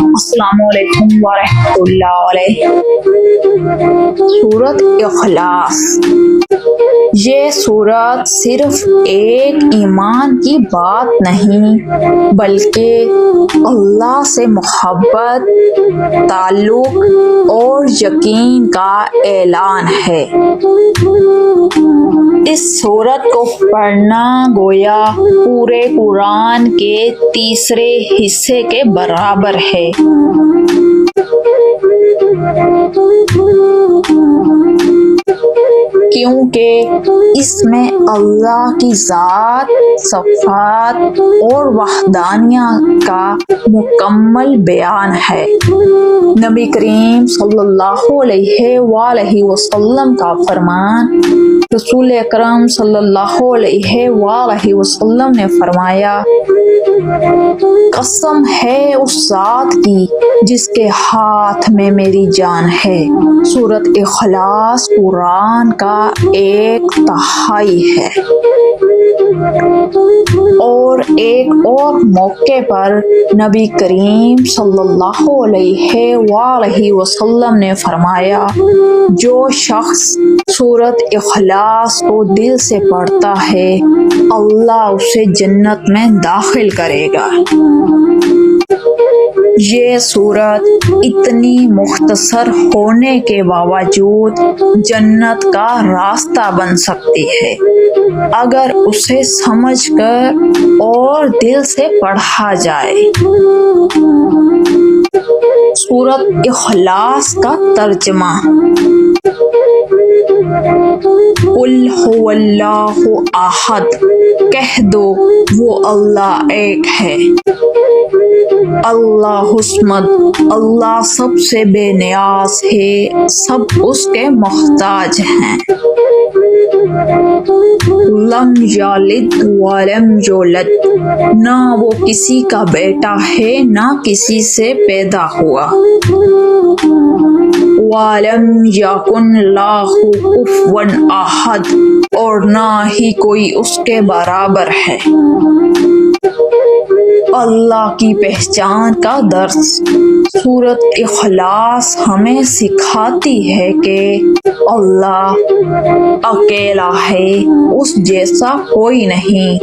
अस्सलामुअलैकुम वरहमतुल्लाहि। सूरत इखलास। ये सूरत सिर्फ एक ईमान की बात नहीं बल्कि अल्लाह से मोहब्बत, ताल्लुक और यकीन का ऐलान है। इस सूरत को पढ़ना गोया पूरे कुरान के तीसरे हिस्से के बराबर है। क्योंकि इसमें अल्लाह की ज़ात, सफ़ात और वहदानिया का मुकम्मल बयान है। नबी करीम सल्लल्लाहु अलैहि वसल्लम का फरमान, रसूल अकरम सल्लल्लाहु अलैहि वसल्लम ने फरमाया, कसम है उस ज़ात की जिसके हाथ में मेरी जान है, सूरत इखलास कुरान का 1/3 है। और एक और मौके पर नबी करीम सल्लल्लाहु अलैहि वसल्लम ने फरमाया, जो शख्स सूरत इखलास को दिल से पढ़ता है अल्लाह उसे जन्नत में दाखिल करेगा। ये सूरत इतनी मुख्तसर होने के बावजूद जन्नत का रास्ता बन सकती है अगर उसे समझकर और दिल से पढ़ा जाए। सूरत इखलास का तर्जमा, कुल हुवल्लाहु अहद, कह दो वो अल्लाह एक है। अल्लाहुस्मद, अल्लाह सबसे बेनियाज है, सब उसके मोहताज हैं। लम यालिद वलम यूलद, ना वो किसी का बेटा है ना किसी से पैदा हुआ। वलम यकुन लहू कुफुवन अहद, और ना ही कोई उसके बराबर है। अल्लाह की पहचान का दर्स। सूरत इखलास हमें सिखाती है कि अल्लाह अकेला है, उस जैसा कोई नहीं।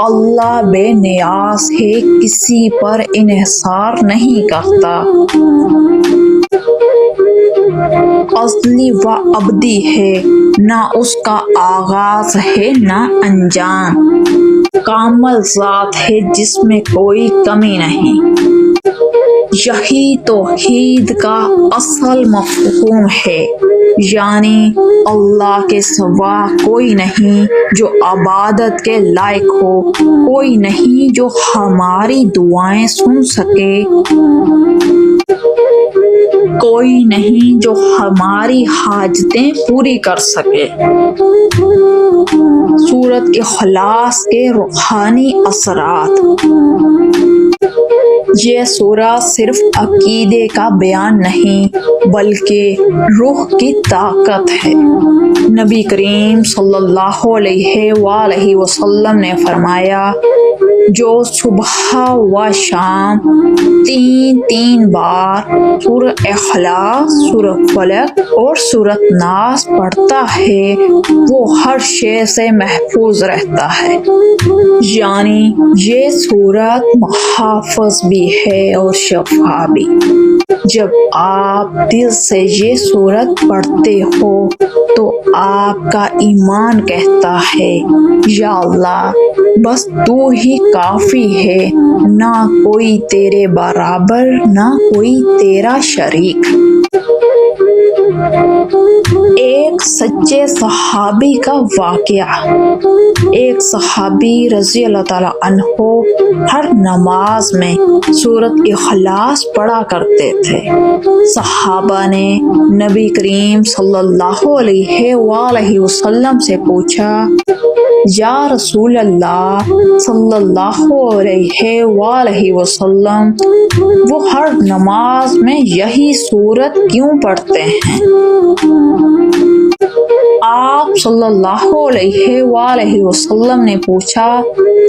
अल्लाह बेनियाज है, किसी पर इन्हिसार नहीं करता। असली व अब्दी है, ना उसका आगाज है ना अंजाम। कामल ज़ात है जिसमें कोई कमी नहीं। यही तौहीद का असल मफ़हूम है, यानी अल्लाह के सिवा कोई नहीं जो इबादत के लायक हो, कोई नहीं जो हमारी दुआएं सुन सके, कोई नहीं जो हमारी हाजतें पूरी कर सके। सूरत इखलास के रूहानी असरात। ये सूरत सिर्फ अकीदे का बयान नहीं बल्कि रूह की ताकत है। नबी करीम सल्लल्लाहु अलैहि वसल्लम ने फरमाया, जो सुबह व शाम 3 बार सूरत इखलास, सूरत फलक और सूरत नास पढ़ता है वो हर शे से महफूज रहता है। यानी ये सूरत मुहाफ़िज़ भी है और शफ़ा भी। जब आप दिल से ये सूरत पढ़ते हो तो आपका ईमान कहता है, या अल्लाह बस तू ही काफ़ी है, ना कोई तेरे बराबर ना कोई तेरा शरीक। एक सच्चे सहाबी का वाक़या। एक सहाबी रज़ी अल्लाह ताला अन्हो हर नमाज में सूरत इखलास पढ़ा करते थे। सहाबा ने नबी करीम सल्लल्लाहु अलैहि वसल्लम से पूछा, या रसूल अल्लाह सल्लल्लाहु अलैहि वसल्लम, वो हर नमाज में यही सूरत क्यों पढ़ते हैं? آپ صلی اللہ علیہ وآلہ وسلم نے پوچھا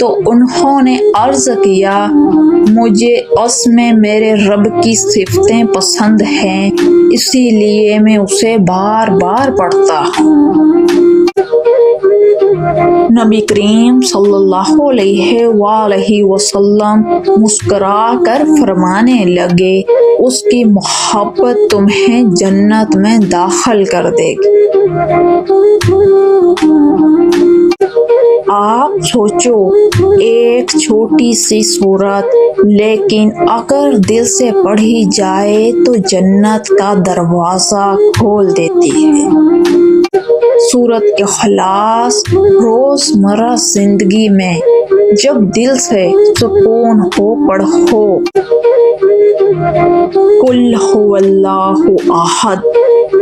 تو انہوں نے عرض کیا مجھے اس میں میرے رب کی صفتیں پسند ہیں، اسی لیے میں اسے بار بار پڑھتا ہوں۔ نبی کریم صلی اللہ علیہ وآلہ وسلم مسکرا کر فرمانے لگے اس کی محبت تمہیں جنت میں داخل کر دے گی۔ آپ سوچو، ایک چھوٹی سی سورت لیکن اگر دل سے پڑھی جائے تو جنت کا دروازہ کھول دیتی ہے۔ سورت اخلاص روزمرہ زندگی میں جب دل سے سکون ہو پڑھو۔ قل هو اللہ احد،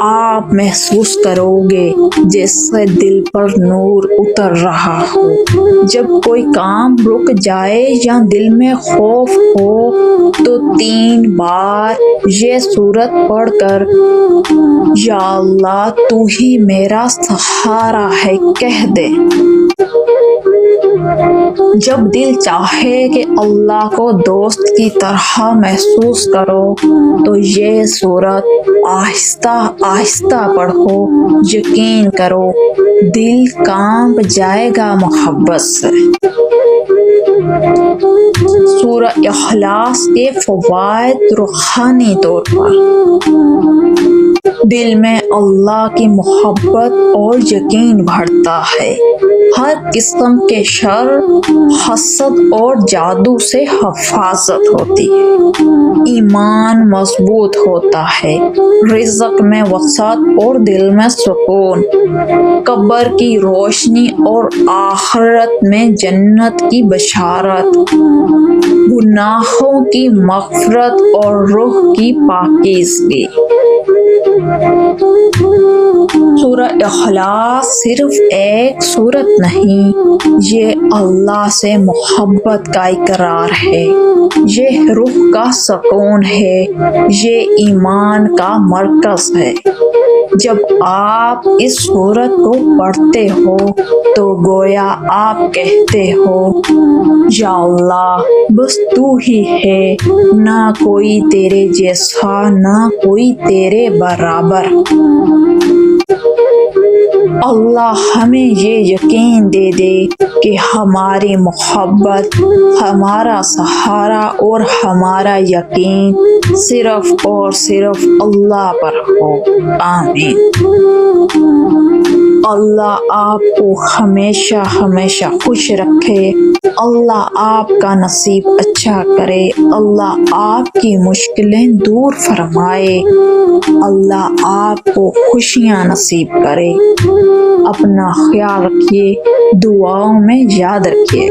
آپ محسوس کرو گے جیسے دل پر نور اتر رہا ہو۔ جب کوئی کام رک جائے یا دل میں خوف ہو تو 3 بار یہ سورت پڑھ کر یا اللہ تو ہی میرا سہارا ہے کہہ دے۔ جب دل چاہے کہ اللہ کو دوست کی طرح محسوس کرو تو یہ سورت آہستہ آہستہ پڑھو، یقین کرو دل کانپ جائے گا محبت سے۔ سورہ اخلاص کے فوائد روحانی طور پر دل میں اللہ کی محبت اور یقین بڑھتا ہے، ہر قسم کے شر، حسد اور جادو سے حفاظت ہوتی ہے، ایمان مضبوط ہوتا ہے، رزق میں وسعت اور دل میں سکون، قبر کی روشنی اور آخرت میں جنت کی بشارت، گناہوں کی مغفرت اور روح کی پاکیزگی۔ سورہ اخلاص صرف ایک سورت نہیں، یہ اللہ سے محبت کا اقرار ہے، یہ روح کا سکون ہے، یہ ایمان کا مرکز ہے۔ جب آپ اس سورت کو پڑھتے ہو تو گویا آپ کہتے ہو یا اللہ بس تو ہی ہے، نہ کوئی تیرے جیسا، نہ کوئی تیرے برابر۔ اللہ ہمیں یہ یقین دے دے کہ ہماری محبت، ہمارا سہارا اور ہمارا یقین صرف اور صرف اللہ پر ہو، آمین۔ اللہ آپ کو ہمیشہ ہمیشہ خوش رکھے، اللہ آپ کا نصیب اچھا کرے، اللہ آپ کی مشکلیں دور فرمائے، اللہ آپ کو خوشیاں نصیب کرے۔ اپنا خیال رکھیے، دعاؤں میں یاد رکھیے۔